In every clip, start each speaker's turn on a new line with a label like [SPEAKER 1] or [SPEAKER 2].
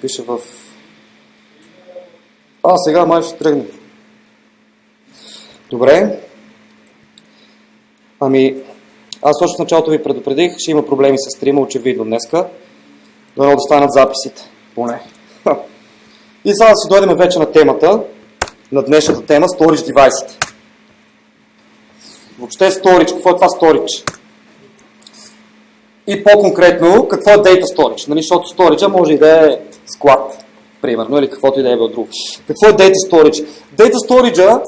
[SPEAKER 1] пише в... Сега май ще тръгне. Добре. Аз още в началото ви предупредих, ще има проблеми с стрима, очевидно днеска. Дано да станат записите, поне. И сега да си дойдем вече на темата, на днешната тема, Storage девайсите. Въобще Storage, какво е това Storage? И по-конкретно, какво е Data Storage? Нали, защото Storage може и да е склад, примерно, или каквото и да е било друго. Какво е Data Storage? Data Storage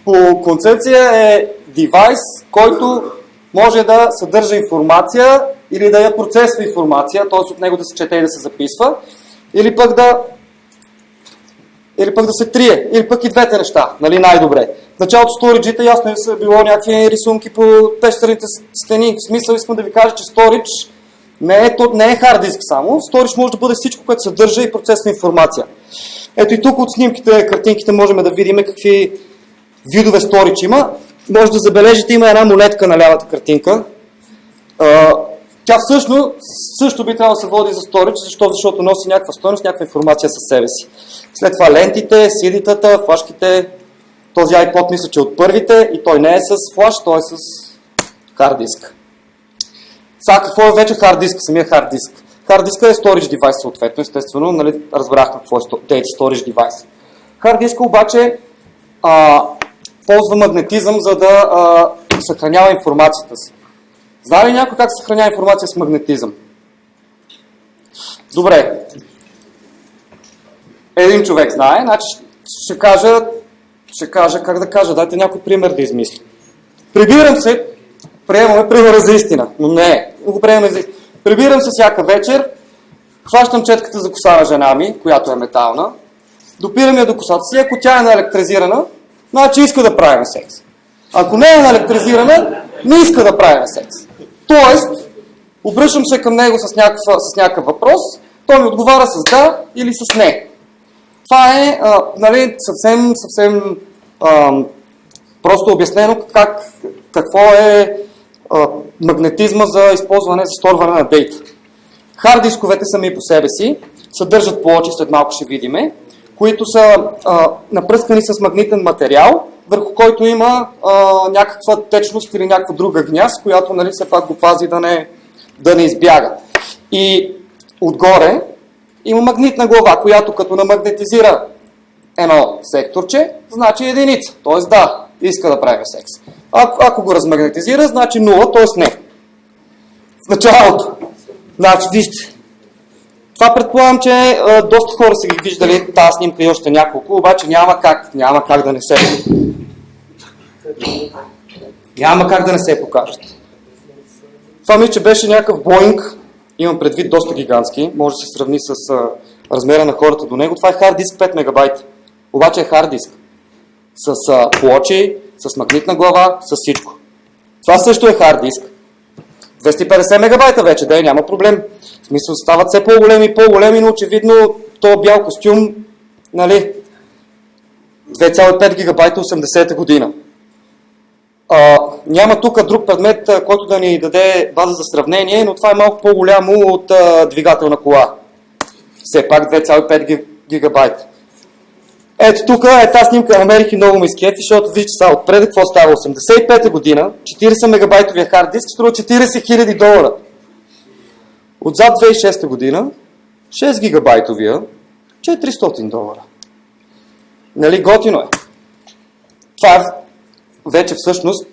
[SPEAKER 1] по концепция е девайс, който може да съдържа информация или да я процесва информация, т.е. от него да се чете и да се записва, или пък да се трие, или пък и двете неща, нали, най-добре. В началото Storage-ите ясно са било някакви рисунки по пещерните стени. В смисъл искам да ви кажа, че Storage не е хард диск само. Storage може да бъде всичко, което съдържа и процесва информация. Ето и тук от снимките, картинките можем да видим какви видове Storage има. Може да забележите, има една монетка на лявата картинка. Тя всъщност също би трябвало да се води за Storage, защото носи някаква стойност, някаква информация със себе си. След това лентите, CD-тата, флашките. Този iPod мисля, че от първите и той не е с флаш, той е с хард диск. Сега какво е вече хард диск, самия хард диск? Хард диска е storage девайс съответно, естествено, нали, разбрахме какво е data storage девайс. Хард диска обаче ползва магнетизъм, за да съхранява информацията си. Знае ли някой как се съхранява информация с магнетизъм? Добре. Един човек знае, значи ще кажа, как да кажа, дайте някой пример да измисли. Прибирам се, приемаме примера за истина, но не, го приемаме за истина. Прибирам се всяка вечер, хващам четката за коса на жена ми, която е метална, допирам я до косата си, ако тя е наелектризирана, значи иска да правим секс. Ако не е наелектризирана, не иска да правим секс. Тоест, обръщам се към него с някакъв въпрос, той ми отговаря с да или с не. Това е нали, съвсем просто обяснено какво е магнетизма за използване, за сторване на дейта. Хард дисковете сами по себе си съдържат плочи, след малко ще видиме, които са напръскани с магнитен материал, върху който има някаква течност или някаква друга гняз, която нали, все пак го пази да не избяга. И отгоре има магнитна глава, която като намагнетизира едно секторче, значи единица, т.е. да, иска да прави секс. Ако го размагнетизира, значи 0, т.е. не. В началото. Значи, вижте. Това предполагам, че доста хора са ги виждали тази снимка и още няколко, обаче няма как да не се покажат. Това мисля, че беше някакъв Боинг, имам предвид доста гигантски, може да се сравни с размера на хората до него. Това е хард диск 5 мегабайта, обаче е хард диск. С плочи, с магнитна глава, с всичко. Това също е хард диск. 250 мегабайта вече, да, няма проблем. В смисъл, стават все по-големи и по-големи, но очевидно този бял костюм, нали, 2,5 гигабайта 80-та година. Няма тук друг предмет, който да ни даде база за сравнение, но това е малко по-голямо от двигател на кола. Все пак 2,5 гигабайта. Ето тук е тази снимка, намерих и много ме изкефи, защото вижте сега отпред какво става. 85-та година, 40 мегабайтовия хард диск струва $40 000. Отзад 2006 година, 6 гигабайтовия, $400. Нали, готино е. Това е вече всъщност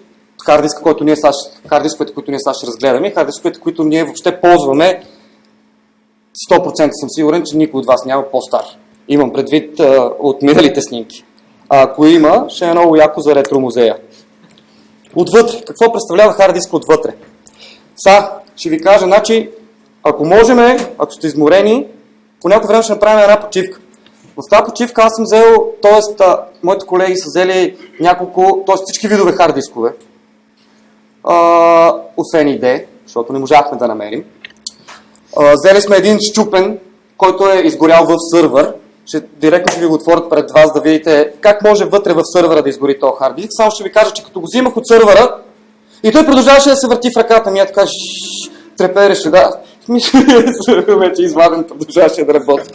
[SPEAKER 1] хард-дисковете, които ние сега ще разгледаме, хард-дисковете, които ние въобще ползваме, 100% съм сигурен, че никой от вас няма по-стар. Имам предвид от миналите снимки. А ако има, ще е много яко за ретро-музея. Отвътре. Какво представлява хард-диск отвътре? Ще ви кажа, значи, ако можем, ако сте изморени, по някое време ще направим една почивка. В тази почивка аз съм взел, т.е. моите колеги са взели няколко, т.е. всички видове хард дискове, освен ID, защото не можахме да намерим. Взели сме един счупен, който е изгорял в сървър. Директно ще ви го отворят пред вас да видите как може вътре в сървъра да изгори този хард диск. Само ще ви кажа, че като го взимах от сървъра и той продължаваше да се върти в ръката ми, така трепереше, да. Вече изваден, продължаваше да работи.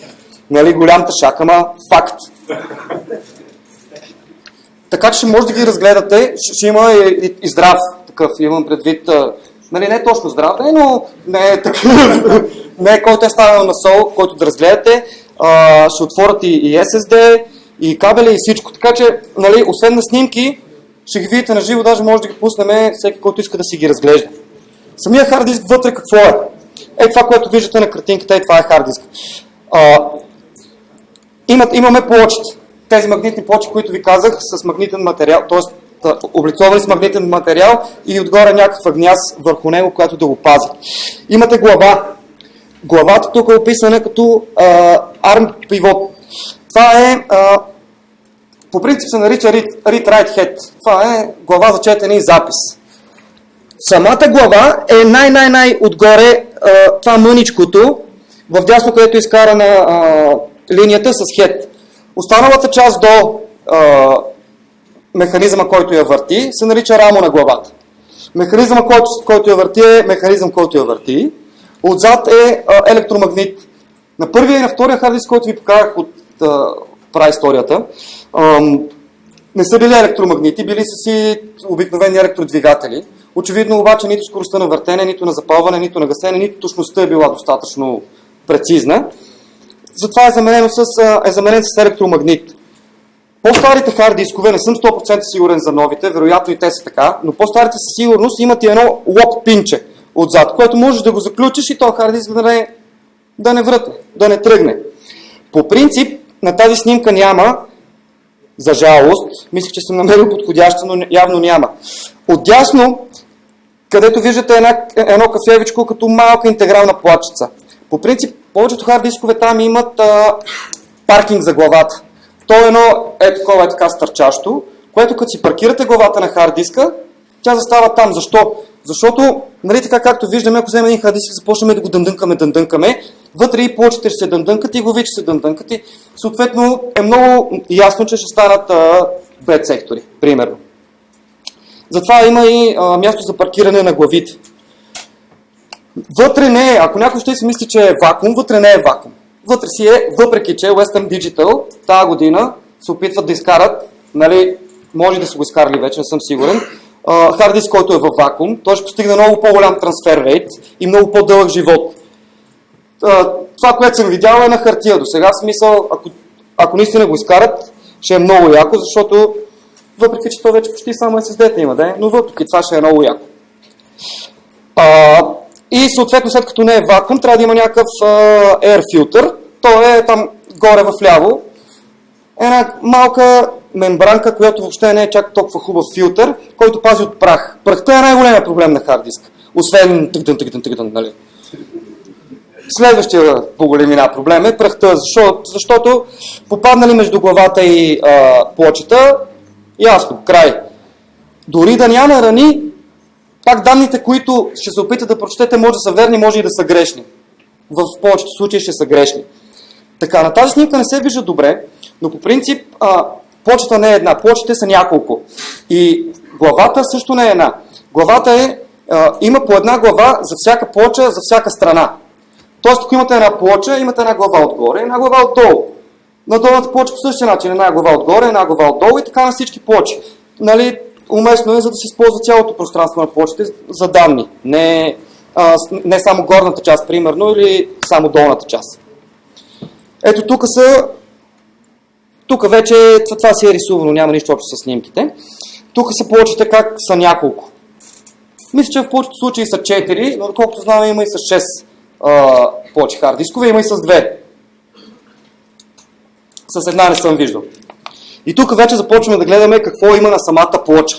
[SPEAKER 1] Нали, голям тъшак, ама факт. Така че ще може да ги разгледате, ще има и здрав такъв, имам предвид, нали, не точно здрав, но не е такъв, не е който е ставил на сол, който да разгледате, ще отворят и SSD, и кабели, и всичко, така че, нали, освен на снимки, ще ги видите на живо, даже може да ги пуснем всеки, който иска да си ги разглежда. Самия хард диск вътре какво е? Това, което виждате на картинката, това е хард диск. Имаме плочите. Тези магнитни плочи, които ви казах, с магнитен материал, т.е. облицовани с магнитен материал и отгоре някаква гняз върху него, която да го пази. Имате глава. Главата тук е описана като ARM пивот. Това е, по принцип се нарича read-write head. Това е глава за четене и запис. Самата глава е най отгоре, това мъничкото, в дясно, където е изкарана линията с head. Останалата част до механизма, който я върти, се нарича рамо на главата. Механизма, който я върти, е механизъм, който я върти. Отзад е електромагнит. На първия и на втория хард диск, който ви показах от праисторията, не са били електромагнити, били са си обикновени електродвигатели. Очевидно обаче нито скоростта на въртене, нито на запалване, нито на гасене, нито точността е била достатъчно прецизна. Затова е заменен с електромагнит. По-старите хард дискове, не съм 100% сигурен за новите, вероятно и те са така, но по-старите със сигурност имат и едно лок пинче отзад, което можеш да го заключиш и този хард диск да не врътне, да не тръгне. По принцип, на тази снимка няма, за жалост, мислех, че съм намерил подходяща, но явно няма. Отдясно, където виждате едно кафевичко като малка интегрална платчица. По принцип, повечето хард дискове там имат паркинг за главата. То е едно такова така стърчащо, което като си паркирате главата на хард диска, тя застава там. Защо? Защото, нали така както виждаме, ако вземем един хард диск, започнем да го дъндънкаме, вътре и плочите ще се дъндънкат и глави ще се дъндънкат и съответно е много ясно, че ще станат бед сектори, примерно. Затова има и място за паркиране на главите. Вътре не е, ако някой ще си мисли, че е вакуум, вътре не е вакуум. Вътре си е, въпреки че Western Digital тази година се опитват да изкарат, нали, може да са го изкарали вече, не съм сигурен, хард диск, който е във вакуум, той ще постигне много по-голям трансфер рейт и много по-дълъг живот. Това, което съм видял е на хартия до сега, в смисъл, ако наистина го изкарат, ще е много яко, защото въпреки че то вече почти само SSD-та има, да? Но въпреки това ще е много яко. И съответно, след като не е вакуум, трябва да има някакъв air filter. То е там горе в ляво. Една малка мембранка, която въобще не е чак толкова хубав филтър, който пази от прах. Прахта е най-големия проблем на хард диск. Освен тъгдън, нали? Следващия по големина проблем е прахта, защото попаднали между главата и плочета, ясно, край. Дори да няма рани, пак данните, които ще се опитате да прочетете, може да са верни, може и да са грешни. В повечето случаи ще са грешни. Така, на тази снимка не се вижда добре, но по принцип плочата не е една, плочите са няколко. И главата също не е една. Главата има по една глава за всяка плоча, за всяка страна. Тоест, ако имате една плоча, имате една глава отгоре, една глава отдолу. На долната плоча по същия начин, една глава отгоре, една глава отдолу и така на всички плочи. Нали, уместно е, за да се използва цялото пространство на плочите за данни. Не само горната част, примерно, или само долната част. Ето тук вече това си е рисувано, няма нищо общо с снимките. Тук се плочите как са няколко. Мисля, че в повечето случаи са 4, но доколкото знаме има и с 6 плочи хард дискове, има и с 2. С една не съм виждал. И тук вече започваме да гледаме какво има на самата плоча.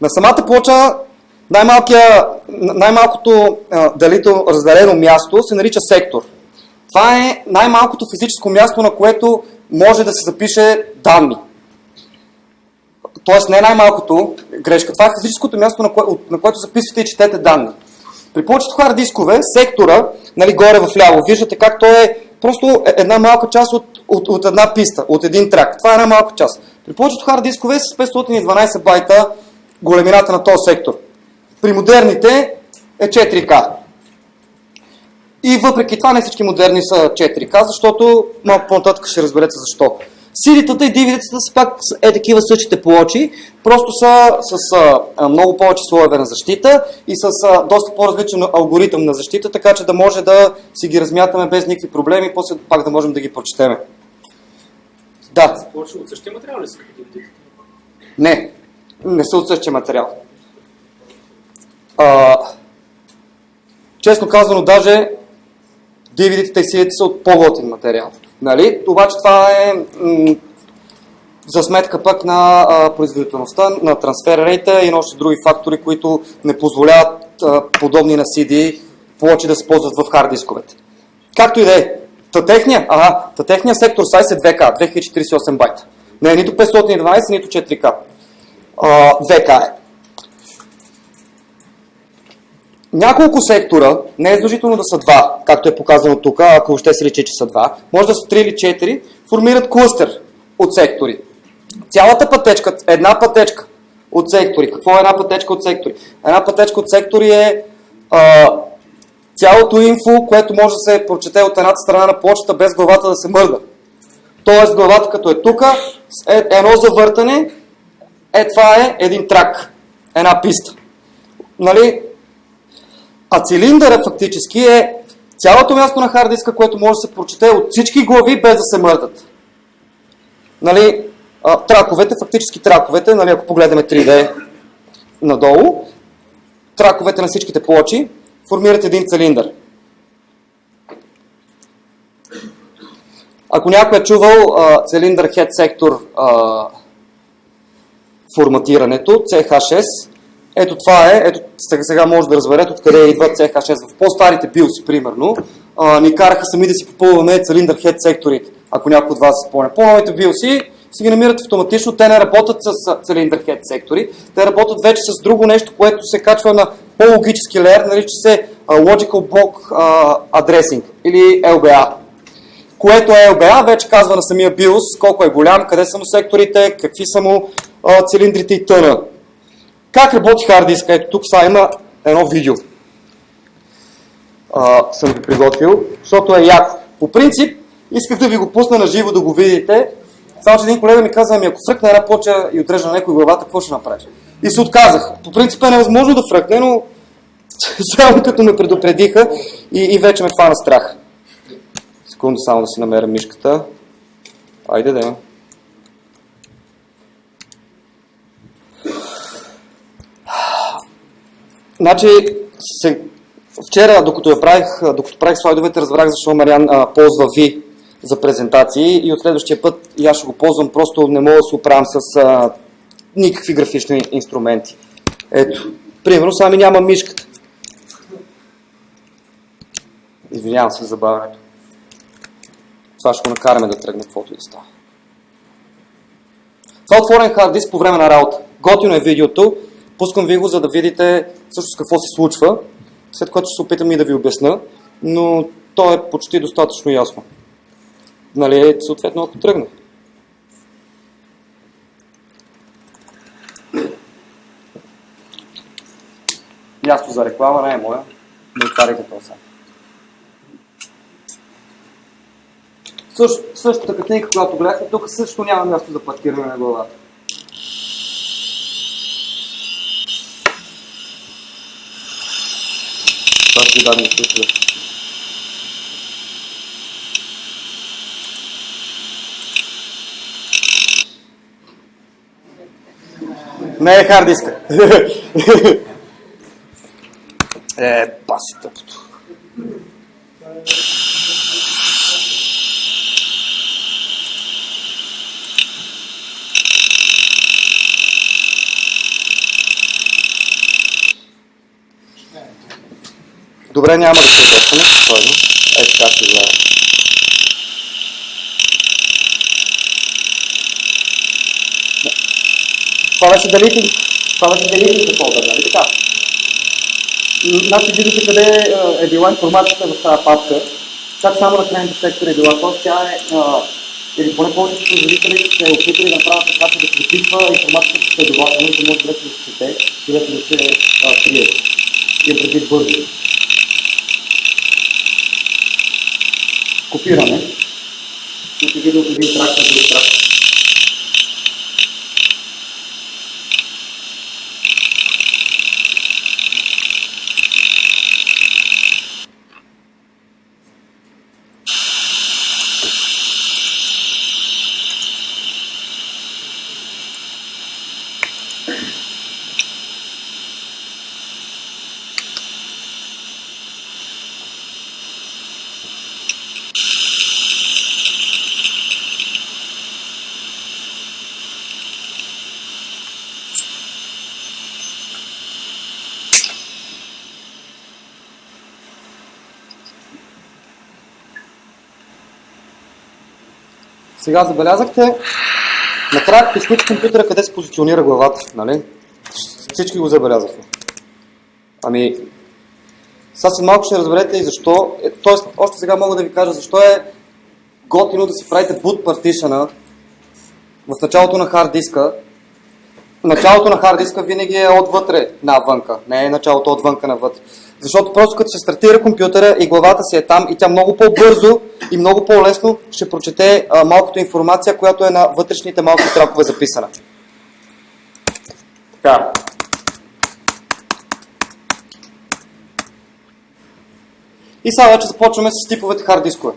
[SPEAKER 1] На самата плоча най-малкото разделено място се нарича сектор. Това е най-малкото физическо място, на което може да се запише данни. Тоест не най-малкото грешка. Това е физическото място, на което записвате и четете данни. При повечето хард дискове, сектора, нали, горе в ляво, виждате как то е просто една малка част от една писта, от един трак. Това е една малка част. При повечето хард дискове с 512 байта големината на този сектор. При модерните е 4К. И въпреки това не всички модерни са 4К, защото малко по-нататък ще разберете защо. CD-тата и DVD-тата са пак такива същите плочи, просто са с много повече слоеве на защита и с доста по-различен алгоритъм на защита, така че да може да си ги размятаме без никакви проблеми и после пак да можем да ги прочетеме. Да.
[SPEAKER 2] Повече от същия материал ли са?
[SPEAKER 1] Не са от същия материал. Честно казано, даже DVD-тата и CD-тата са от по-готин материал. Нали? Обаче това е за сметка пък на производителността, на трансфер рейта и на още други фактори, които не позволяват подобни на CD плочи да се ползват в хард дисковете. Както и да е. Техния сектор сайз е 2К, 2048 байта. Не е нито 512, нито 4К. 2К е. Няколко сектора, не е задължително да са два, както е показано тук, ако въобще се личи, че са два, може да са 3 или 4, формират клъстер от сектори. Цялата пътечка, една пътечка от сектори. Какво е една пътечка от сектори? Една пътечка от сектори е цялото инфо, което може да се прочете от едната страна на плочата без главата да се мърда. Тоест главата като е тук, едно завъртане, това е един трак, една писта. Нали? А цилиндъра фактически е цялото място на хард диска, което може да се прочете от всички глави без да се мърдат. Нали? Траковете, нали, ако погледаме 3D надолу, траковете на всичките плочи формират един цилиндър. Ако някой е чувал цилиндър head сектор форматирането, CH6, ето това е, сега може да разберете откъде идва CH6. В по-старите BIOS, примерно, ни караха сами да си попълваме цилиндър head секторите. Ако някой от вас се спомня. По-новите BIOS си ги намират автоматично, те не работят с цилиндър head сектори, те работят вече с друго нещо, което се качва на по-логически леер, нарича се Logical Block Addressing или LBA. Което е LBA, вече казва на самия BIOS колко е голям, къде са му секторите, какви са му цилиндрите и т.н. Как работи хард диска? Ето тук сега има едно видео. Съм ги приготвил, защото е яко. По принцип, исках да ви го пусна на живо да го видите. Само че един колега ми каза, ако фръкне една плоча и отрежа на някой главата, какво ще направиш? И се отказах. По принцип е невъзможно да фръкне, но само като ме предупредиха и вече ме фана страх. Секунда само да си намеря мишката. Айде да има. Значи, вчера, докато правих слайдовете, разбрах защо Мариан ползва V за презентации и от следващия път и аз ще го ползвам, просто не мога да се оправям с никакви графични инструменти. Ето, примерно, сами няма мишката. Извинявам се за забавянето. Това ще го накараме да тръгне, каквото и да става. Това е отворен хард диск по време на работа. Готино е видеото. Пускам ви го, за да видите всъщност какво се случва, след което ще се опитам и да ви обясна, но то е почти достатъчно ясно. Нали, съответно, ако тръгне. Място за реклама не е моя, не отваряйте това сега. Същата картинка, която гледахте, тук също няма място за паркиране на главата. Това ще ви дадем изключва. Не е хард диска. Баси тъпото. Добре, няма да се търсаме спокойно. Ето така ще гледа. Това беше делитинг фолдър, нали така? Значи видите къде е била информацията в тази папка. Чак само на крайните сектори е била. Тоест тя е, или поне повечето производители се опитали да направят така, че да се записва информацията последователно, да може да се чете и да се крие. И предвид бързо. копиране. Тук е видео от един трак на друг трак. Сега забелязахте накрая, като изключи компютъра, къде се позиционира главата, нали? Всички го забелязахме. Ами, сега след малко ще разберете и защо. Тоест, още сега мога да ви кажа защо е готино да си правите boot partition в началото на хард диска. Началото на хард диска винаги е отвътре навънка, не е началото отвънка навътре. Защото просто като се стартира компютъра и главата си е там и тя много по-бързо и много по-лесно ще прочете малкото информация, която е на вътрешните малки тракове записана. Така. И сега вече започваме с типовете хард дискове.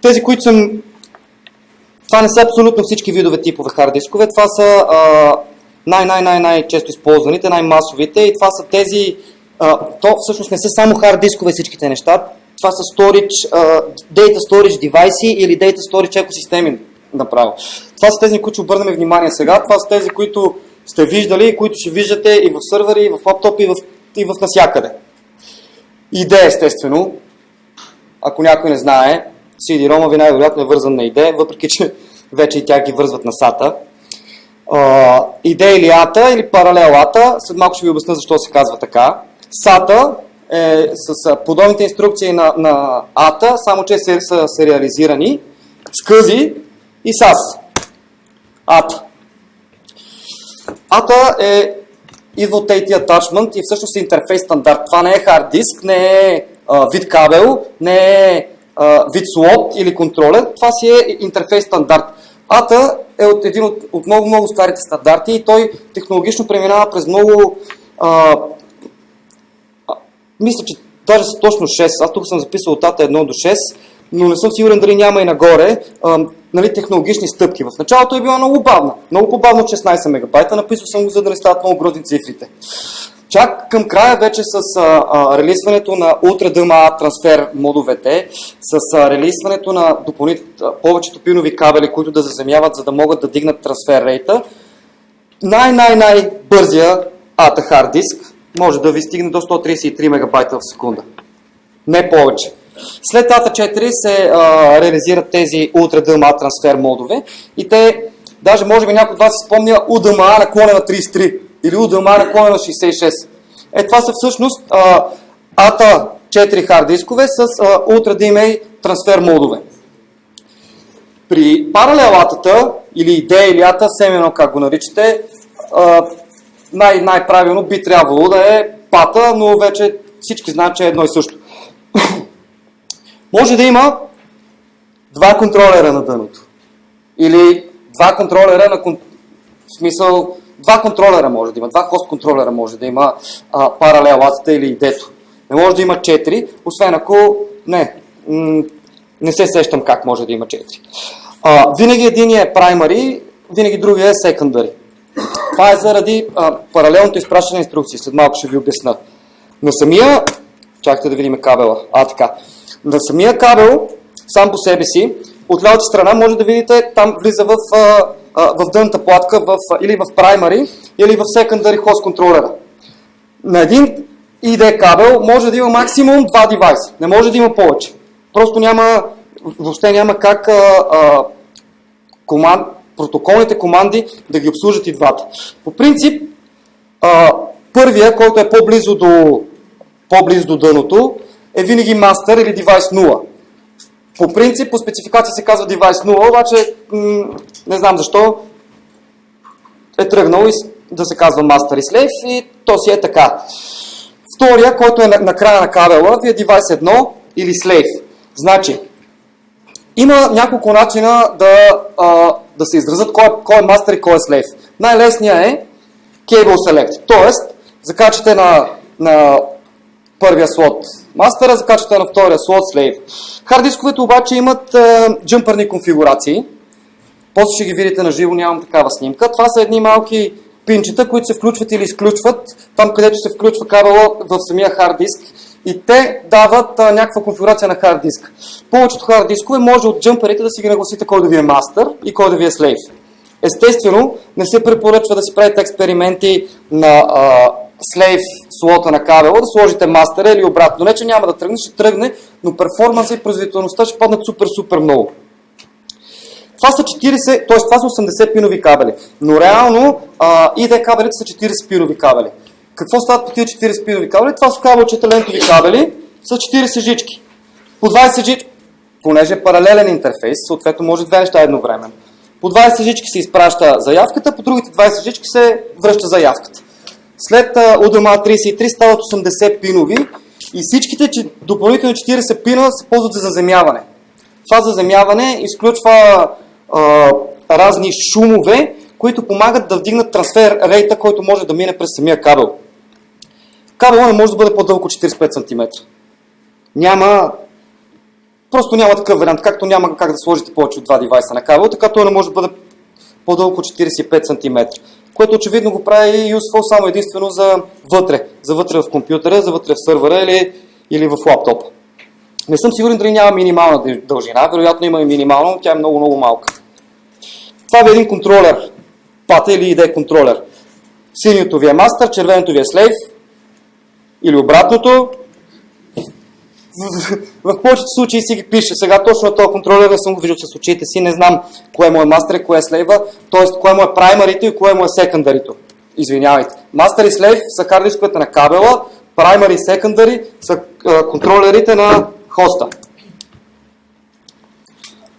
[SPEAKER 1] Тези, които съм... Това не са абсолютно всички видове типове хард дискове, това са най-често използваните, най-масовите и това са тези... То всъщност не са само хард дискове всичките неща, това са storage, data storage девайси или data storage екосистеми направо. Това са тези, които ще обърнем внимание сега, това са тези, които сте виждали, които ще виждате и в сървъри, и в лаптопи, и в насякъде. ID, естествено, ако някой не знае, CD-ROM ви най-вероятно е вързан на ID, въпреки че вече и тях ги вързват на SATA. ID или ATA или паралел ATA, след малко ще ви обясня защо се казва така. SATA е с подобните инструкции на ATA, само че са сериализирани, SCSI и SAS. ATA. ATA идва от AT Attachment и всъщност е интерфейс стандарт. Това не е хард диск, не е вид кабел, не е вид слот или контролер. Това си е интерфейс стандарт. ATA е един от много старите стандарти и той технологично преминава през много... мисля, че даже са точно 6. Аз тук съм записал от ATA 1 до 6, но не съм сигурен дали няма и нагоре технологични стъпки. В началото е била много бавна. Много по-бавно от 16 мегабайта. Написал съм го, за да не стават много грозни цифрите. Чак към края вече с релизването на UltraDMA трансфер модовете, с релизването на повечето пинови кабели, които да заземяват, за да могат да дигнат трансфер рейта, най-бързия ATA хард диск може да ви стигне до 133 мегабайта в секунда. Не повече. След ATA 4 се реализират тези UltraDMA трансфер модове и те, даже може би някой от вас си спомня UDMA наклонена 33 или UDMA наклонена 66. Това са всъщност ATA 4 хард дискове с UltraDMA трансфер модове. При паралелатата или ID или ATA, семено как го наричате, най-правилно би трябвало да е PATA, но вече всички знаят, че е едно и също. Може да има два контролера на дъното. Или два контролера на... В смисъл, два контролера може да има, два хост контролера може да има паралелатата или ID-то. Не може да има 4, освен ако... Не се сещам как може да има 4. Винаги единият е primary, винаги другия е secondary. Това е заради паралелното изпращане на инструкции. След малко ще ви обясна. На самия... Чакайте да видим кабела. Така. На самия кабел, сам по себе си, от лявата страна може да видите, там влиза в дънната платка или в primary, или в secondary host контролера. На един ID кабел може да има максимум 2 девайса. Не може да има повече. Просто въобще няма как протоколните команди да ги обслужат и двата. По принцип, първия, който е по-близо до дъното, е винаги мастер или девайс 0. По принцип, по спецификация се казва девайс 0, обаче не знам защо е тръгнал да се казва мастер и слейв и то си е така. Втория, който е на края на кабела, ви е девайс 1 или slave. Значи, има няколко начина да се изразят кой е мастер и кой е slave. Най-лесният е cable select, т.е. закачате на първия слот мастера, закачате на втория слот slave. Харддисковете обаче имат джъмпърни конфигурации. После ще ги видите на живо, нямам такава снимка. Това са едни малки пинчета, които се включват или изключват, там където се включва кабела в самия хард диск, и те дават някаква конфигурация на хард диск. Повечето хард дискове може от джъмперите да си ги нагласите кой да ви е мастер и кой да ви е слейв. Естествено, не се препоръчва да си правите експерименти на слейв слота на кабела, да сложите мастера или обратно. Не, че няма да тръгне, ще тръгне, но перформанса и производителността ще паднат супер много. Това са 40, т.е. това са 80 пинови кабели, но реално ID кабелите са 40 пинови кабели. Какво стават по тия 40 пинови кабели? Това са кабелчета лентови кабели с 40 жички. По 20 жички, понеже е паралелен интерфейс, съответно може две неща едновременно. По 20 жички се изпраща заявката, по другите 20 жички се връща заявката. След UDMA 33 стават 80 пинови и всичките допълнителни 40 пина се ползват за заземяване. Това заземяване изключва разни шумове, които помагат да вдигнат трансфер рейта, който може да мине през самия кабел. Кабелът не може да бъде по-дълго 45 см. Просто няма такъв вариант, както няма как да сложите повече от 2 девайса на кабел, така той не може да бъде по-дълго 45 см. Което очевидно го прави useful само единствено за вътре в компютъра, за вътре в сървъра или в лаптопа. Не съм сигурен дали няма минимална дължина, вероятно има и минимална, но тя е много малка. Това е един контролер, пата или ID контролер. Синьото ви е мастер, червеното ви е слейв или обратното. В повечето случаи си ги пише. Сега точно на този контролер не съм го виждал с очите си, не знам кое му е мастер, кое е слейва, т.е. кое му е праймарито и кое му е секундарито. Извинявайте. Мастер и слейв са харддисковете на кабела, праймари и секундари са контролерите на хоста.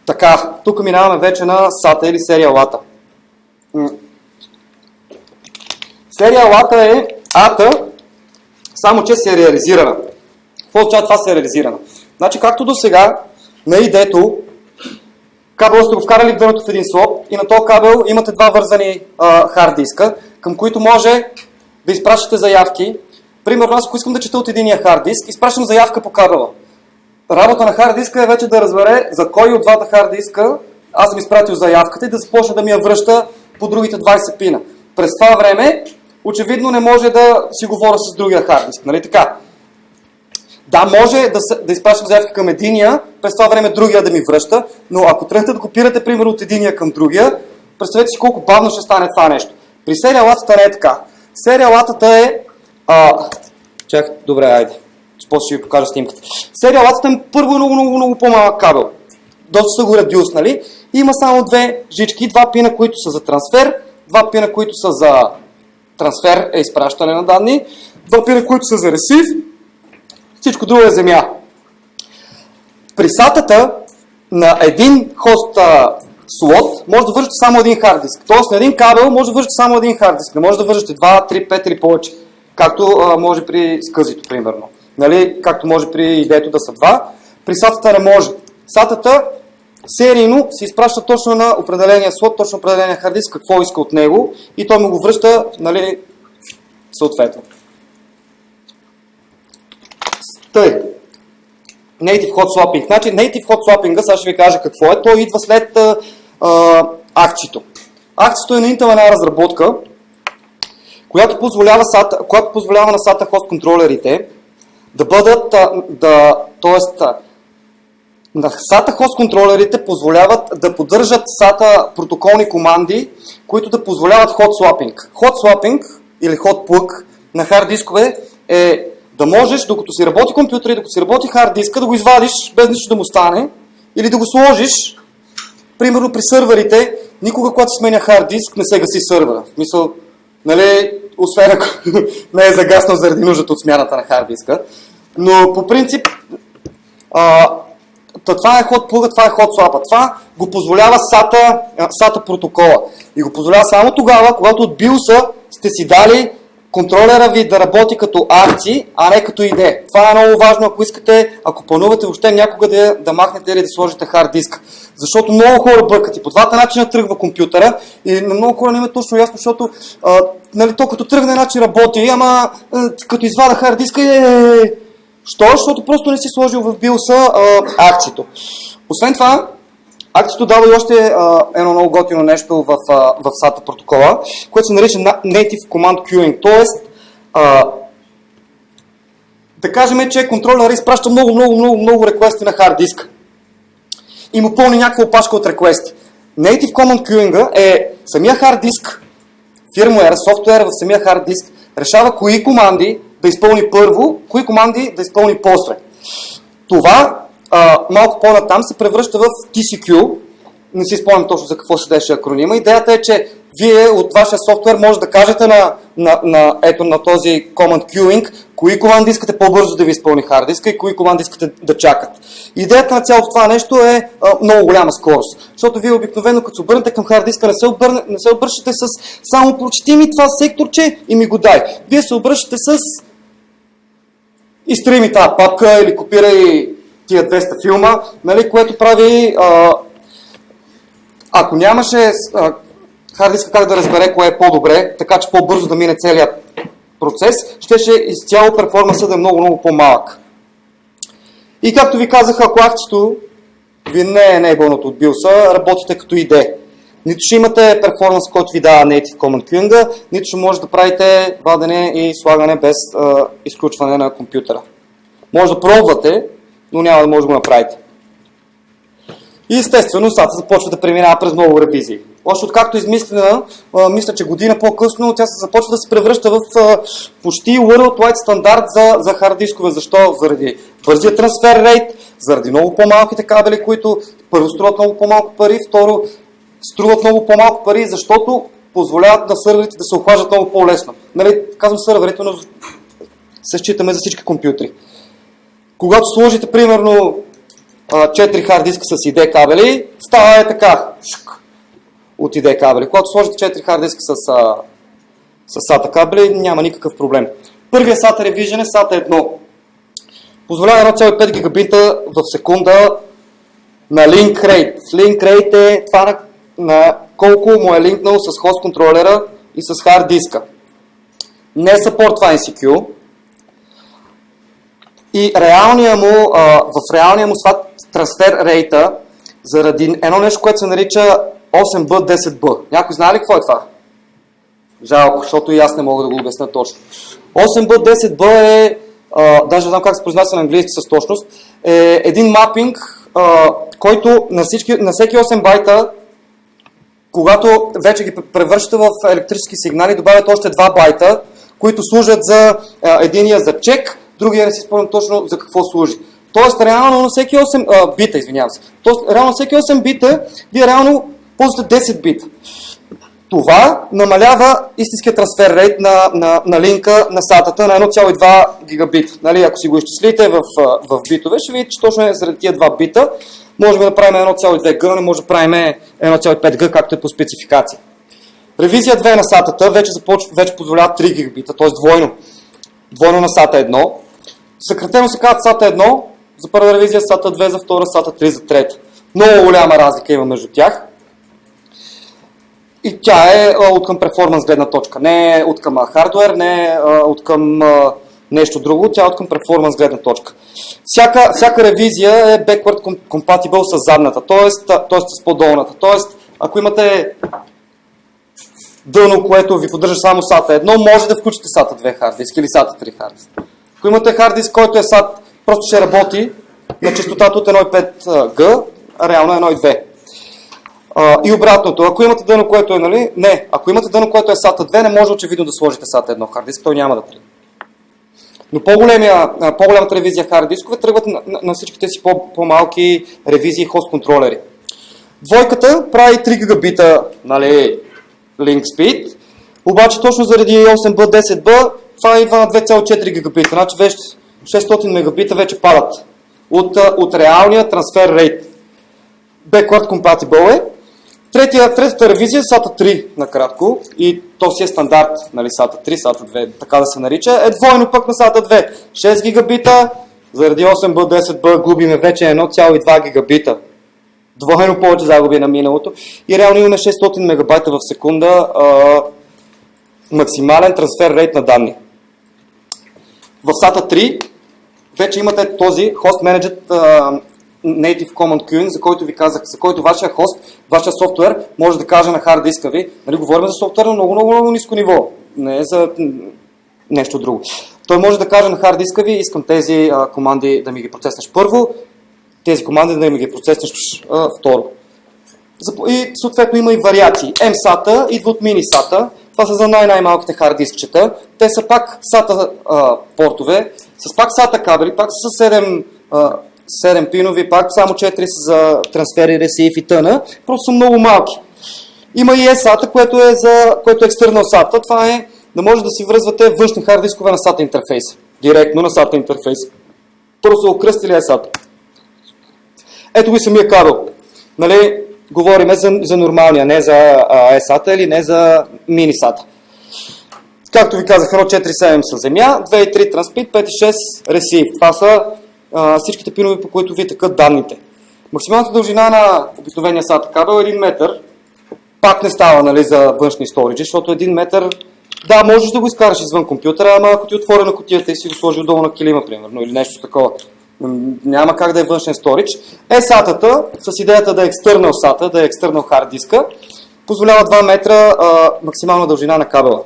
[SPEAKER 1] Така, тук минаваме вече на SATA или сериалата. Сериалата е ATA, само че сериализирана. Какво означава това сериализирана? Значи, както до сега, на ID-то, кабела сте го вкарали в дъното в един слот и на този кабел имате два вързани хард диска, към които може да изпращате заявки. Примерно, аз ако искам да чета от единия хард диск, изпращам заявка по кабела. Работа на хард диска е вече да разбере за кой от двата хард диска аз съм изпратил заявката и да започне да ми я връща по другите 20 пина. През това време, очевидно не може да си говоря с другия хард диск, нали така? Да, може да изпращам заявка към единия, през това време другия да ми връща, но ако тръгнете да копирате примерно от единия към другия, представете си колко бавно ще стане това нещо. При сериалатата не е така. Сериалатата е... Добре, айде. После ще ви покажа снимката. Сериалатата е първо много по-малък кабел. Доста са го редюснали. Има само две жички, два пина, които са за трансфер, два пина, които са за трансфер е изпращане на данни, два пина, които са за ресив, всичко друго е земя. При SATA-та на един хост слот може да вържете само един хард диск. Тоест на един кабел може да вържете само един хард диск. Не може да вържете 2, 3, 5 или повече. Както може при скъзито, примерно. Нали? Както може при идеето да са два. При SATA-та не може. SATA-та серийно се изпраща точно на определения слот, точно определения хард диск, какво иска от него и той му го връща, нали, съответно. Тъй. Native Hot Swapping. Значи Native Hot Swapping, сега ще ви кажа какво е. Той идва след акцито. Акцито е на Intel една разработка, която позволява на SATA хост контролерите да бъдат, на SATA хост контролерите позволяват да поддържат SATA протоколни команди, които да позволяват Hot Swapping. Hot Swapping или Hot Plug на хард дискове е да можеш, докато си работи компютър и докато си работи хард диска, да го извадиш без нищо да му стане или да го сложиш. Примерно при сървърите, никога когато се сменя хард диск, не се гаси сървъра. В смисъл, нали, освен ако не е загаснал заради нуждата от смяната на хард диска. Но по принцип, това е Hot Plug, това е Hot Swap. Това го позволява SATA протокола. И го позволява само тогава, когато от BIOS-а сте си дали контролера ви да работи като акции, а не като идея. Това е много важно, ако искате, ако планувате въобще някога да махнете или да сложите хард диск. Защото много хора бъркат и по двата начина тръгва компютъра и на много хора не има точно ясно, защото то като тръгне начин работи, ама като извада хард диска Що? Защото просто не си сложил в биоса акцито. Освен това, акцито дава и още едно много готино нещо в SATA протокола, което се нарича Native Command Queuing. Тоест, да кажем, че контролера изпраща много реквести на хард диска и му пълни някаква опашка от реквести. Native Command Queuing е самия хард диск, фирмуер, софтуер в самия хард диск решава кои команди да изпълни първо, кои команди да изпълни после. Това малко по-натам се превръща в TCQ. Не си спомням точно за какво седеше акронима. Идеята е, че вие от вашия софтуер може да кажете на този Command Queuing, кои команди искате по-бързо да ви изпълни хард диска и кои команди искате да чакат. Идеята на цялото това нещо е много голяма скорост. Защото вие обикновено, като се обърнете към хард диска, не се обръщате с само прочети ми това секторче и ми го дай. Вие се обръщате с изтри ми тази папка или копирай тия 200 филма, нали, което прави, ако нямаше хард диска как да разбере кое е по-добре, така че по-бързо да мине целият процес, щеше изцяло перформансът да е много по-малък. И както ви казах, ако акцито ви не е enablenото от биоса, работите като IDE. Нито ще имате перформанс, който ви дава Native Command Queuing, нито ще може да правите вадене и слагане без изключване на компютъра. Може да пробвате, но няма да може да го направите. И естествено, SATA започва да преминава през много ревизии. Още откакто е измислена, мисля, че година по-късно, тя се започва да се превръща в почти Worldwide стандарт за хард дискове. Защо? Заради бързия трансфер рейт, заради много по-малките кабели, които първо струват много по-малко пари, второ струват много по-малко пари, защото позволяват на сървърите да се охлаждат много по-лесно. Нали, казвам сървърите, но се считаме за всички компютри. Когато сложите, примерно, 4 хард диска с ID кабели, става е така, от ID кабели. Когато сложите 4 хард диска с SATA кабели, няма никакъв проблем. Първият SATA Revision е SATA 1. Позволява 1,5 гигабита в секунда на link rate. Link rate е това на колко му е линкнал с хост контролера и с хард диска. Не съпортва NCQ. И в реалния му трансфер рейта, заради едно нещо, което се нарича 8B, 10B. Някой знае ли какво е това? Жалко, защото и аз не мога да го обясня точно. 8B, 10B е, даже не знам как се произнася на английски с точност, е един мапинг, който на всеки 8 байта, когато вече ги превръщате в електрически сигнали, добавят още 2 байта, които служат за единия за чек, другия не си спомням точно за какво служи. Тоест, реално на всеки 8 бита, извинявам се. Тоест, реално на всеки 8 бита, вие реално ползвате 10 бита. Това намалява истинския трансфер рейт на линка на SATA-та на 1,2 гигабит. Нали, ако си го изчислите в битове, ще видите, че точно заради тия 2 бита можем да правим 1,2 G, не може да правим 1,5 G, както е по спецификация. Ревизия 2 на SATA-та вече позволява 3 гигабита, т.е. двойно на SATA 1. Съкратено се казва SATA 1 за първа ревизия, SATA 2 за втора, SATA 3 за трета. Много голяма разлика има между тях. И тя е от към перформанс гледна точка. Не е от към хардуер, не е от към нещо друго, тя е от към перформанс гледна точка. Всяка ревизия е backward compatible с задната, т.е. с по-долната. Т.е. ако имате дъно, което ви поддържа само SATA 1, може да включите SATA 2 хард диск или SATA 3 хард диск. Ако имате хард диск, който е SATA, просто ще работи на честотата от 1,5 G, а реално 1,2. И обратното, ако имате дъно, което е, нали? Не, ако имате дъно, което е SATA 2, не може очевидно да сложите SATA 1 хард диск, той няма да тръгне. Но по-голямата ревизия хард дискове тръгват на всичките си по-малки ревизии хост контролери. Двойката прави 3 гигабита, нали, link speed, обаче точно заради 8B, 10B, това идва на 2,4 гигабита, значи вече 600 мегабита вече падат от реалния трансфер рейт. Backward compatible е. Третата ревизия е SATA 3, накратко, и то си е стандарт, нали, SATA 3, SATA 2, така да се нарича, е двойно пък на SATA 2. 6 гигабита, заради 8B, 10B губиме вече 1,2 гигабита. Двойно повече загуби на миналото. И реално имаме 600 мегабайта в секунда максимален трансфер рейт на данни. В SATA 3 вече имате този Host Managed Native Command Queuing, за който ви казах, за който вашия хост, вашия софтуер може да каже на хард диска ви. Нали, говорим за софтуер на много ниско ниво, не е за нещо друго. Той може да каже на хард диска ви, искам тези команди да ми ги процеснеш първо, тези команди да ми ги процеснеш второ. И съответно има и вариации. MSATA идва от MiniSATA. Това са за най-малките хард дискчета. Те са пак SATA портове, с пак SATA кабели, пак с 7 пинови, пак само 4 са за трансфери, ресив и тъна. Просто са много малки. Има и eSATA, което е external SATA. Това е да може да си връзвате външни хард дискове на SATA интерфейс. Директно на SATA интерфейс. Първо са окръстили eSATA. Ето го самия кабел. Нали, говорим за нормалния, не за eSATA или не за MiniSATA. Както ви казах, 1.4.7 са земя, 2.3 транспит, 5.6 ресив. Това са всичките пинове, по които ви текат данните. Максималната дължина на обикновения SATA кабел е 1 метър. Пак не става, нали, за външни сториджи, защото 1 метър, да, можеш да го изкараш извън компютъра, ама ако ти отворя на кутията и си го сложи долу на килима, примерно, или нещо такова. Няма как да е външен сторидж. SATA-та, с идеята да е external SATA, да е external hard диска, позволява 2 метра максимална дължина на кабела.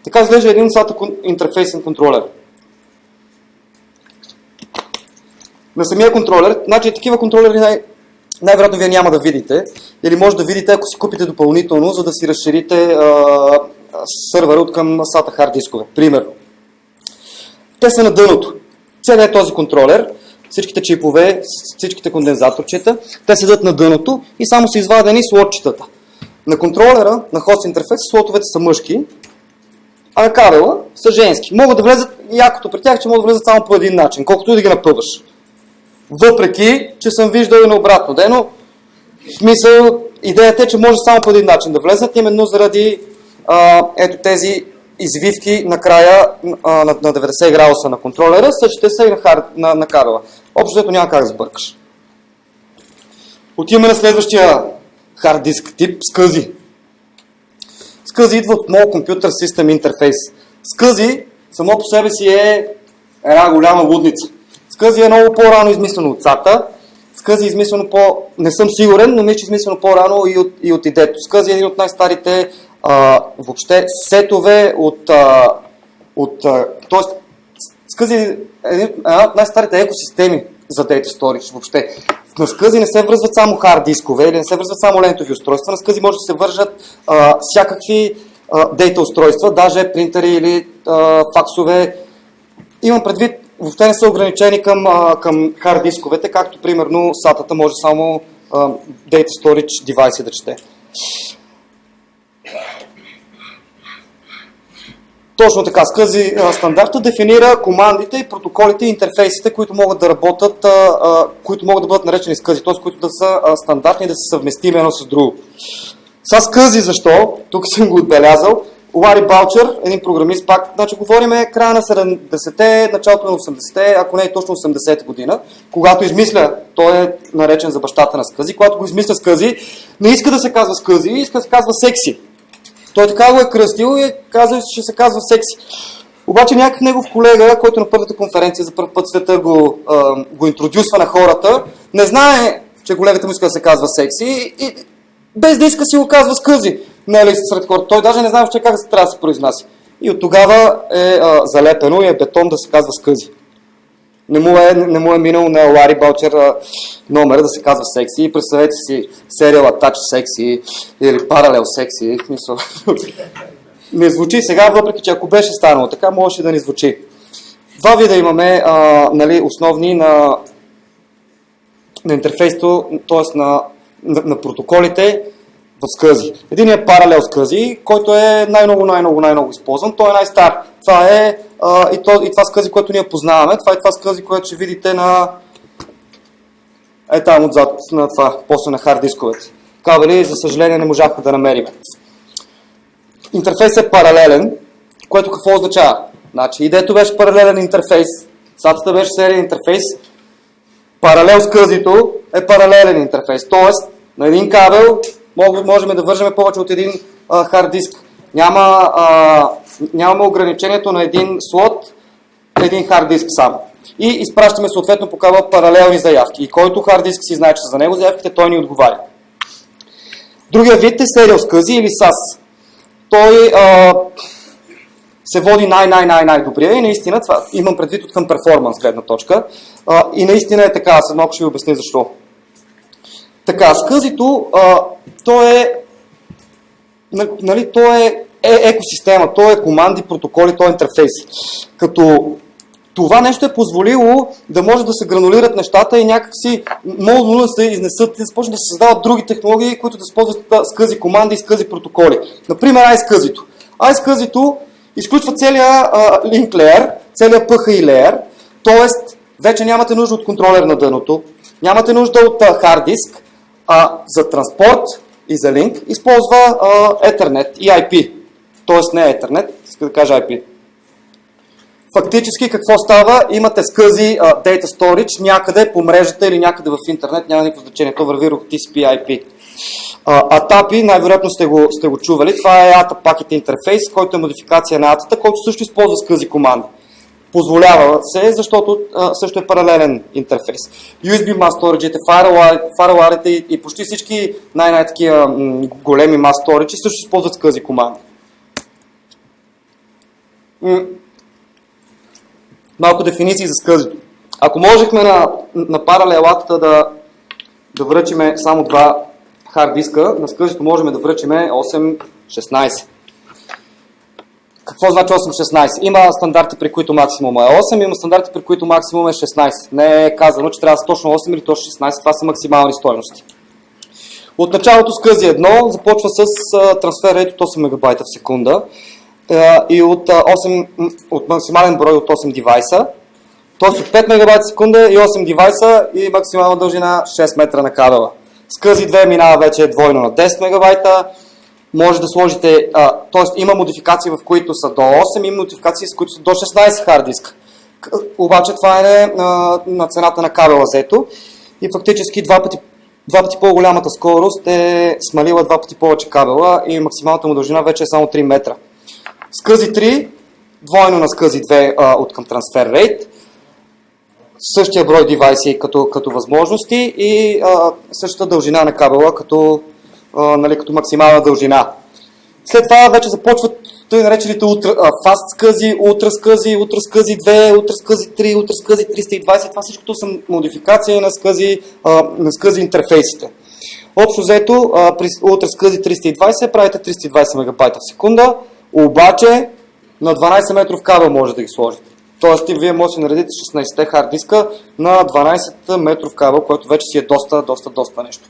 [SPEAKER 1] Така изглежда един SATA интерфейсен контролер. На самия контролер, значи такива контролери най-вероятно вие няма да видите, или може да видите, ако си купите допълнително, за да си разширите сървъра от към SATA hard дискове. Примерно. Те са на дъното. Целият този контролер, всичките чипове, всичките кондензаторчета, те седат на дъното и само са извадени слотчетата. На контролера, на хост интерфейс, слотовете са мъжки, а на кабела са женски. Могат да влезат, якото при тях, че могат да влезат само по един начин, колкото и да ги напъваш. Въпреки, че съм виждал и на обратно дено, в смисъл, идеята е, че може само по един начин да влезат, именно заради ето тези извивки на края на 90 градуса на контролера, същите са и на кабела. Общото няма как да сбъркаш. Отиваме на следващия хард диск тип SCSI. SCSI идва от много компютър систем интерфейс. SCSI само по себе си е една голяма лудница. SCSI е много по-рано измислено от SATA. SCSI е измислено не съм сигурен, но мисля, че е измислено по-рано и от идето. SCSI е един от най-старите въобще сетове т.е. SCSI е една от най-старите екосистеми за Data Storage въобще. На SCSI не се връзват само хард дискове или не се връзват само лентови устройства, на SCSI може да се вържат всякакви дейта устройства, даже принтери или факсове. Имам предвид, въобще не са ограничени към хард дисковете, както примерно SATA-та може само Data Storage девайси да чете. Точно така, SCSI стандарта дефинира командите и протоколите и интерфейсите, които могат да работят, които могат да бъдат наречени SCSI, т.е. които да са стандартни и да са съвместими едно с друго. С SCSI защо? Тук съм го отбелязал. Лари Балчер, един програмист, пак, значи говорим края на 70-те, началото на 80-те, ако не е точно 80-та година, когато измисля, той е наречен за бащата на SCSI, когато го измисля SCSI, не иска да се казва SCSI, иска да се казва секси. Той така го е кръстил и казва, че се казва секси. Обаче някакъв негов колега, който на първата конференция за първ път света го интродюсва на хората, не знае, че колегата му иска да се казва секси и без да иска си го казва SCSI. Нали, сред хората. Той даже не знае въобще как трябва да се произнася. И от тогава е залепено и е бетон да се казва SCSI. Не му е минал на Лари Балчер номера да се казва секси. И представете си Serial Attach секси или Parallel секси. Не звучи сега, въпреки че ако беше станало така, можеше да не звучи. Два вида имаме нали, основни на интерфейсто, т.е. на протоколите в SCSI. Единият е Parallel SCSI, който е най-много използван. Той е най-стар. Това е и това SCSI, което ние познаваме. Това е това SCSI, което ще видите там отзад, на това, после на хард дисковете. кабели, за съжаление, не можахме да намерим. Интерфейсът е паралелен, което какво означава? Значи, идето беше паралелен интерфейс, SATA беше сериен интерфейс, паралел с къзито е паралелен интерфейс, т.е. на един кабел можем да вържем повече от един хард диск. Нямаме ограничението на един слот, един хард диск само. И изпращаме съответно по кабел паралелни заявки. И който хард диск си знае, че са за него заявките, той ни отговаря. Другия вид е Serial SCSI или SAS. Той се води най-добрия и наистина, това имам предвид от към перформанс гледна точка. И наистина е така, след малко ще ви обясня защо. Така, SCSI-то, то е екосистема, то е команди, протоколи, то е интерфейс. Като това нещо е позволило да може да се гранулират нещата и някакси много да се изнесат и да започнат да се създават други технологии, които да използват SCSI команди и SCSI протоколи. Например, iSCSI-то. iSCSI-то изключва целия link layer, целия PHI layer, т.е. вече нямате нужда от контролер на дъното, нямате нужда от хард диск, а за транспорт и за линк използва Ethernet и IP. Т.е. не Ethernet, иска да кажа IP. Фактически какво става? Имате SCSI Data Storage някъде по мрежата или някъде в интернет, няма никакво значение, то върви върху TCP/IP. ATAPI, най-вероятно сте го чували, това е ATA Packet Interface, който е модификация на ATA, който също използва SCSI команди. Позволява се, защото също е паралелен интерфейс. USB Mass Storage, firewall-ите и почти всички най-такива големи Mass Storage също използват SCSI команди. Малко дефиниции за SCSI-то. Ако можехме на паралелатата да връчиме само два хард диска, на SCSI-то можем да връчиме 8-16. Какво значи 8-16? Има стандарти, при които максимум е 8, има стандарти, при които максимум е 16. Не е казано, че трябва да са точно 8 или точно 16, това са максимални стойности. От началото SCSI 1 започва с трансфер рейт от 8 МБ в секунда и от максимален брой от 8 девайса, т.е. от 5 МБ в секунда и 8 девайса и максимална дължина 6 метра на кабела. SCSI 2 минава вече двойно на 10 МБ, може да сложите, т.е. има модификации, в които са до 8, има модификации, с които са до 16 хард диска. Обаче това е на цената на кабела взето и фактически два пъти по-голямата скорост е смалила два пъти повече кабела и максималната му дължина вече е само 3 метра. SCSI 3, двойно на SCSI 2 от към трансфер рейт, същия брой девайси като възможности и същата дължина на кабела като максимална дължина. След това вече започват тъй наречените Fast SCSI, Ultra SCSI, Ultra SCSI 2, Ultra SCSI 3, Ultra SCSI 320. Това всичкото са модификации на SCSI интерфейсите. Общо взето при Ultra SCSI 320 правите 320 МБ в секунда, обаче на 12 метров кабел може да ги сложите. Тоест вие може да си наредите 16 хард диска на 12 метров кабел, което вече си е доста нещо.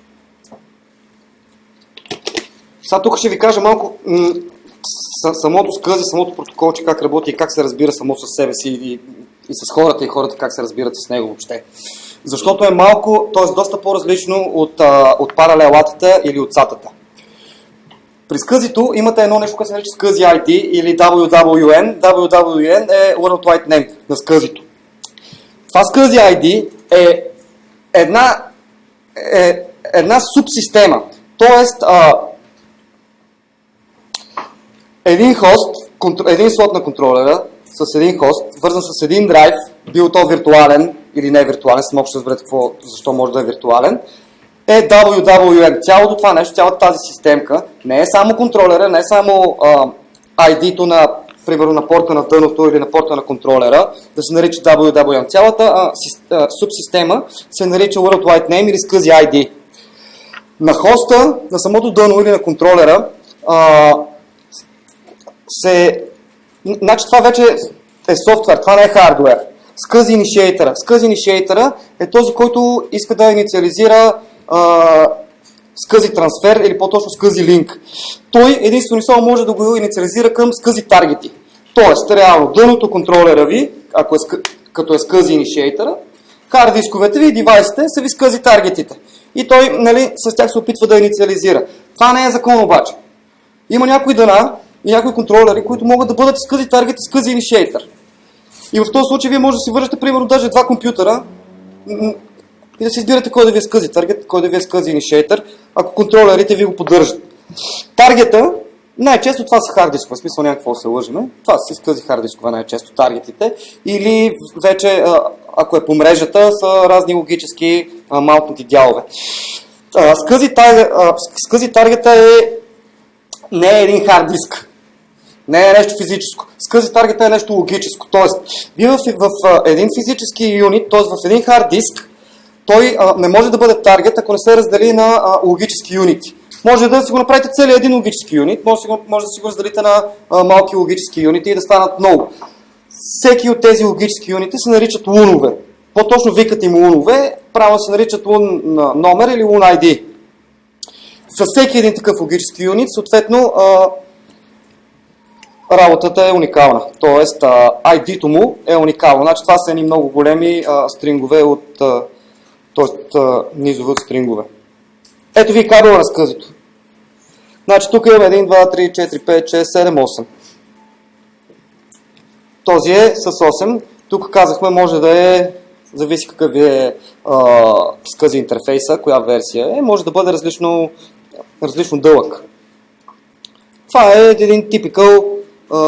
[SPEAKER 1] Сега тук ще ви кажа малко самото SCSI, самото протоколче, как работи и как се разбира само със себе си и с хората и хората как се разбират с него въобще. Защото е малко, т.е. доста по-различно от паралелатата или от SATA-та. При SCSI-то имате едно нещо, което се нарича SCSI ID или WWN. WWN е World Wide Name на SCSI-то. Това SCSI ID е една субсистема. Тоест, един хост, един слот на контролера с един хост, вързан с един драйв, бил то виртуален или не виртуален, само ще разберете защо може да е виртуален, е WWN. Цялото това нещо, цялата тази системка, не е само контролера, не е само ID-то примерно на порта на дъното или на порта на контролера, да се нарича WWN. Цялата субсистема се нарича World Wide Name или SCSI ID. На хоста, на самото дъно или на контролера, значи това вече е софтуер, това не е хардуер. SCSI Initiator. SCSI Initiator е този, който иска да инициализира SCSI трансфер или по-точно SCSI Link. Той единствено само може да го инициализира към SCSI таргети. Тоест, реално, дъното контролера ви, като е SCSI Initiator, Хард дисковете ви, девайсите са ви скъзи таргетите. И той, нали, с тях се опитва да инициализира. Това не е закон обаче. Има някои дана и някои контролери, които могат да бъдат скъзи таргет и скъзи initiator. И в този случай вие може да си вържете примерно даже два компютъра и да си избирате кой да ви е скъзи таргет, кой да ви е скъзи initiator, ако контролерите ви го поддържат. Таргета, най-често това са хард дискове, в смисъл някакво се лъжиме. Това са скъзи хард дискове най-често таргетите. Или вече, ако е по мрежата, са разни логически малките дялове. Скъзи таргета не е един хард диск. Не е нещо физическо. Скъзи таргета е нещо логическо. Тоест, вие в един физически юнит, т.е. в един хард диск, той не може да бъде таргет, ако не се раздели на логически юнити. Може да си го направите целият един логически юнит, може да си го разделите на малки логически юнити и да станат много. Всеки от тези логически юнити се наричат лунове. По-точно викат им лунове, правилно се наричат лун номер или лун ID. С всеки един такъв логически юнит, съответно, работата е уникална. Тоест, ID-то му е уникално. Значи, това са едни много големи стрингове низове от стрингове. Ето ви кабела на скъзито. Значи тук имаме 1, 2, 3, 4, 5, 6, 7, 8. Този е с 8. Тук казахме, може да е, зависи какъв е скъзи интерфейса, коя версия е, може да бъде различно дълъг. Това е един типикал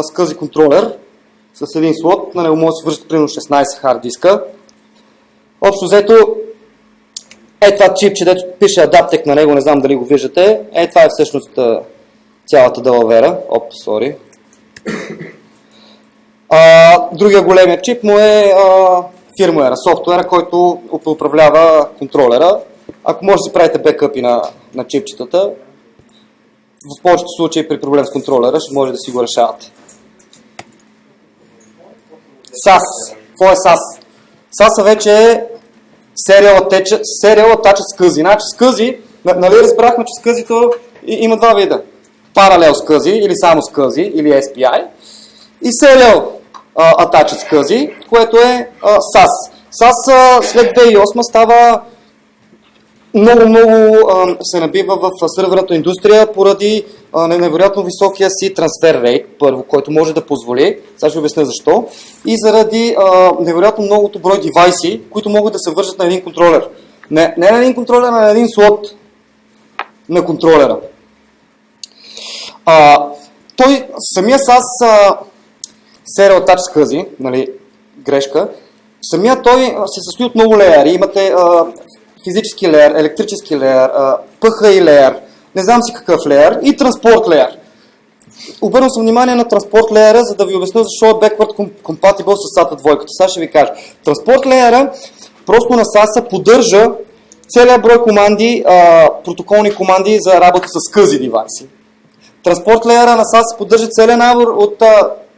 [SPEAKER 1] скъзи контролер с един слот. На него може да се вържат примерно 16 хард диска. Общо взето, това чипче, дето пише Adaptec на него, не знам дали го виждате. Това е всъщност цялата далавера. Другия големия чип му е фирмуера, софтуера, който управлява контролера. Ако може да си правите бекъпи на чипчетата, в повечето случаи при проблем с контролера ще може да си го решавате. SAS. Какво е SAS? SAS вече е Serial Attached SCSI. Значи SCSI, нали разбрахме, че SCSI-то има два вида. Паралел SCSI или само SCSI или SPI и Serial Attached SCSI, което е SAS. SAS след 2008 става много се набива в сървърната индустрия поради невероятно високия си трансфер рейт, първо, който може да позволи, сега ще обясня защо, и заради невероятно многото брой девайси, които могат да се вържат на един контролер. Не на един контролер, а на един слот на контролера. Самия SAS Serial Attached SCSI, нали, грешка, самия той се състои от много леери. Имате физически леер, електрически леер, PHI леер, не знам си какъв леер и транспорт леер. Обърнал съм внимание на транспорт леера, за да ви обясня защо е backward compatible с SATA двойката. Сега ще ви кажа. Транспорт леера просто на SAS поддържа целият брой команди, протоколни команди за работа с SCSI девайси. Транспорт леера на SAS поддържа целият набор от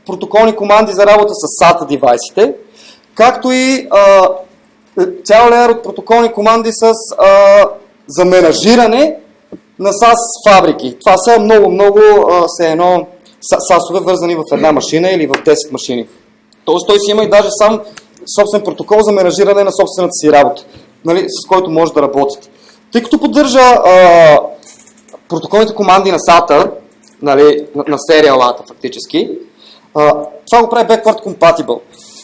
[SPEAKER 1] протоколни команди за работа с SATA девайсите, както и цял леер от протоколни команди за менажиране на SAS фабрики. Това са много SAS-ове вързани в една машина или в 10 машини. Тоест той си има и даже сам собствен протокол за менажиране на собствената си работа, нали, с който може да работите. Тъй като поддържа протоколните команди на SATA, нали, на сериалата фактически, това го прави backward compatible.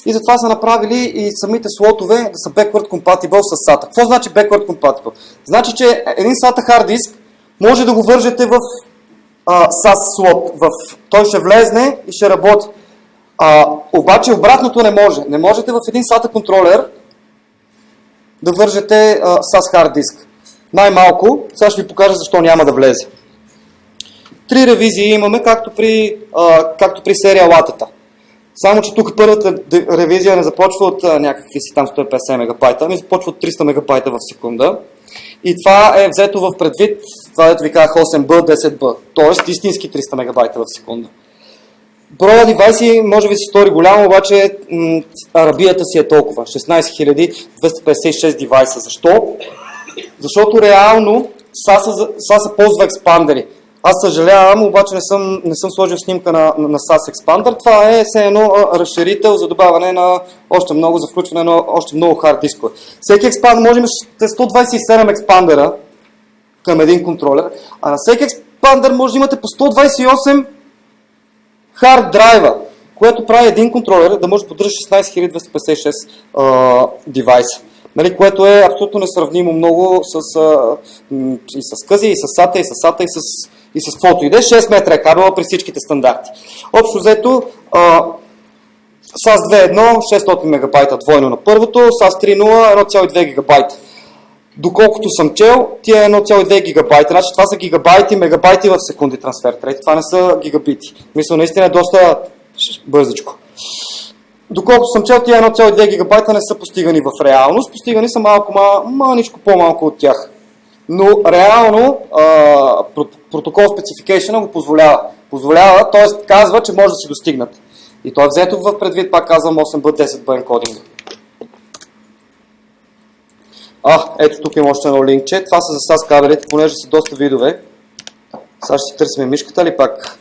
[SPEAKER 1] И затова са направили и самите слотове да са backward compatible с SATA. Какво значи backward compatible? Значи, че един SATA hard disk може да го вържете в SAS слот. Той ще влезне и ще работи. Обаче обратното не може. Не можете в един SATA контролер да вържете SAS hard disk. Най-малко, сега ще ви покажа защо няма да влезе. 3 ревизии имаме, както при сериалатата. Само, че тук първата ревизия не започва от някакви си там 150 мегабайта, ами започва от 300 мегабайта в секунда. И това е взето в предвид, това да ви казах 8B, 10B, т.е. истински 300 мегабайта в секунда. Броя девайси може би си стори голямо, обаче арабията си е толкова. 16256 девайса. Защо? Защото реално SAS ползва експандери. Аз съжалявам, обаче не съм сложил снимка на SAS Expander. Това е все едно разширител за добавяне на още много, за включване на още много хард дискове. Всеки експандер може да имате 127 експандера към един контролер, а на всеки експандер може да имате по 128 хард драйва, което прави един контролер да може да поддържа 16256 девайса. Нали, което е абсолютно несравнимо много и с къзи, и с SATA, и с SATA, и с каквото иде. 6 метра е кабела при всичките стандарти. Общо взето SAS 2.1 600 мегабайта двойно на първото, SAS 3.0 1,2 гигабайта. Доколкото съм чел, тия е 1,2 гигабайта. Значи това са гигабайти, мегабайти в секунди трансфер. Това не са гигабити. Мисля, наистина е доста бързичко. Доколкото съм чел, тия 1,2 гигабайта не са постигани в реалност, постигани са малко по-малко от тях. Но реално протокол Specification го позволява, т.е. казва, че може да си достигнат. И то е взето в предвид, пак казвам, 8B10B енкодинга. Ето тук има още едно линкче. Това са за SAS кабелите, понеже са доста видове. Сега ще си търсим мишката ли пак?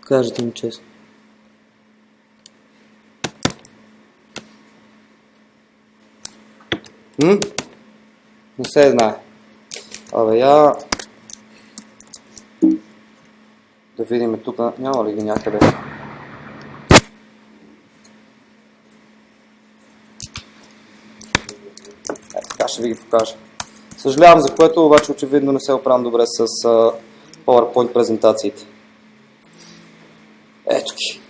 [SPEAKER 1] Кажете ми честно. Не се знае. Да видим тук, няма ли ги някъде? Така ще ви ги покажа. Съжалявам за което, обаче очевидно не се оправям добре с PowerPoint презентациите. Ето ги.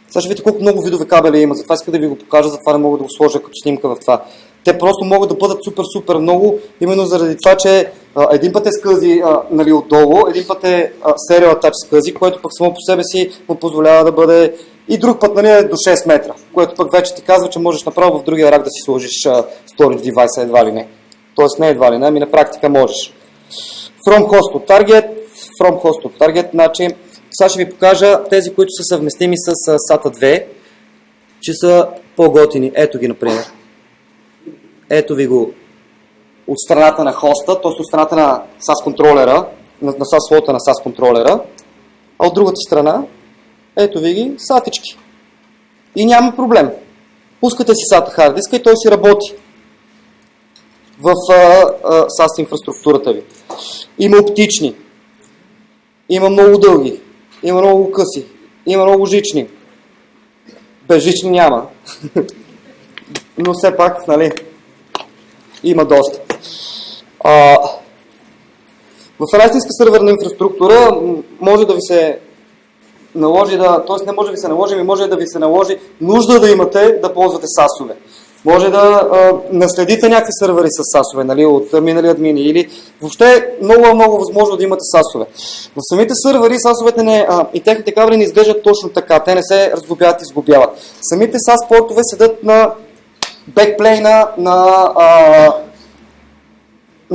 [SPEAKER 1] Сега ще видите колко много видове кабели има, затова иска да ви го покажа, затова не мога да го сложа като снимка в това. Те просто могат да бъдат супер много, именно заради това, че един път е скъзи отдолу, един път е serial attach скъзи, което пък само по себе си му позволява да бъде и друг път е до 6 метра, което пък вече ти казва, че можеш направо в другия рак да си сложиш storage device едва ли не. Тоест не едва ли не, ами на практика можеш. From host to target, значи сега ще ви покажа тези, които са съвместими с SATA 2, че са по-готини. Ето ги, например. Ето ви го от страната на хоста, т.е. от страната на SAS контролера, на SAS слота на SAS контролера, а от другата страна, ето ви ги сатички. И няма проблем. Пускате си SATA hard диска и той си работи в SAS инфраструктурата ви. Има оптични, има много дълги, има много къси, има много жични. Безжични няма. Но все пак, нали, има доста. В една истинска сървърна инфраструктура може да ви се наложи т.е. не може да ви се наложи, може да ви се наложи нужда да имате да ползвате SAS-ове. Може да наследите някакви сървъри с SAS-ове, нали, от минали админи, или въобще много възможно да имате SAS-ове. В самите сървъри SAS-овете и техните кабели не изглеждат точно така, те не се разглобяват и сглобяват. Самите SAS портове седат на бекплейна на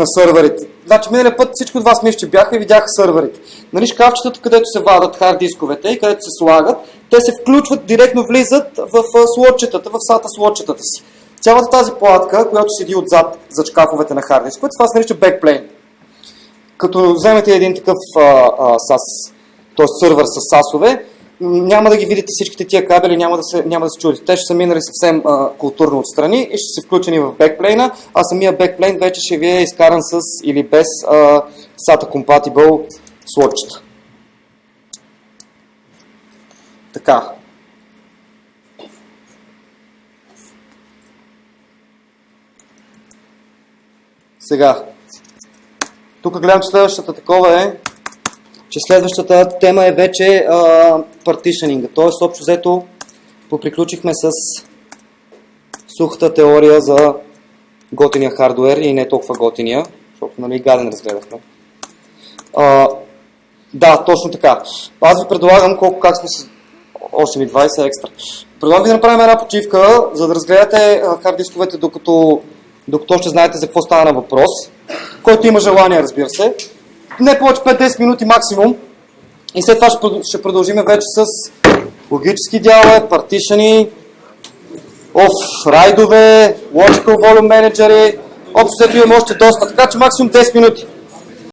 [SPEAKER 1] сървърите. Значи миналия път всички от вас мисля, че бяха и видяха сървърите. Нали, шкафчетата, където се вадат хард дисковете и където се слагат, те се включват, директно влизат в слотчетата, в SATA слотчетата си. Цялата тази платка, която седи отзад за шкафовете на хард дисковете, това се нарича бекплейн. Като вземете един такъв т.е. сървър с SAS-ове, няма да ги видите всичките тия кабели, няма да се чудите. Те ще са минали съвсем културно отстрани и ще се включени в бекплейна, а самия бекплейн вече ще ви е изкаран с или без SATA compatible слотчета. Така. Сега. Тук гледам, че следващата такова е, че следващата тема е вече партишенинга. Тоест, общо взето, поприключихме с сухата теория за готиния хардуер и не толкова готиния, защото, нали, гаден разгледахме. Да, точно така. Аз ви предлагам, как сме с 8.20 екстра. Предлагам ви да направим една почивка, за да разгледате хард дисковете, докато ще знаете за какво става на въпрос, който има желание, разбира се. Не повече 5-10 минути максимум. И след това ще продължим вече с логически дялове, партишани, райдове, logical volume менеджери, общо взето имаме още доста, така че максимум 10 минути.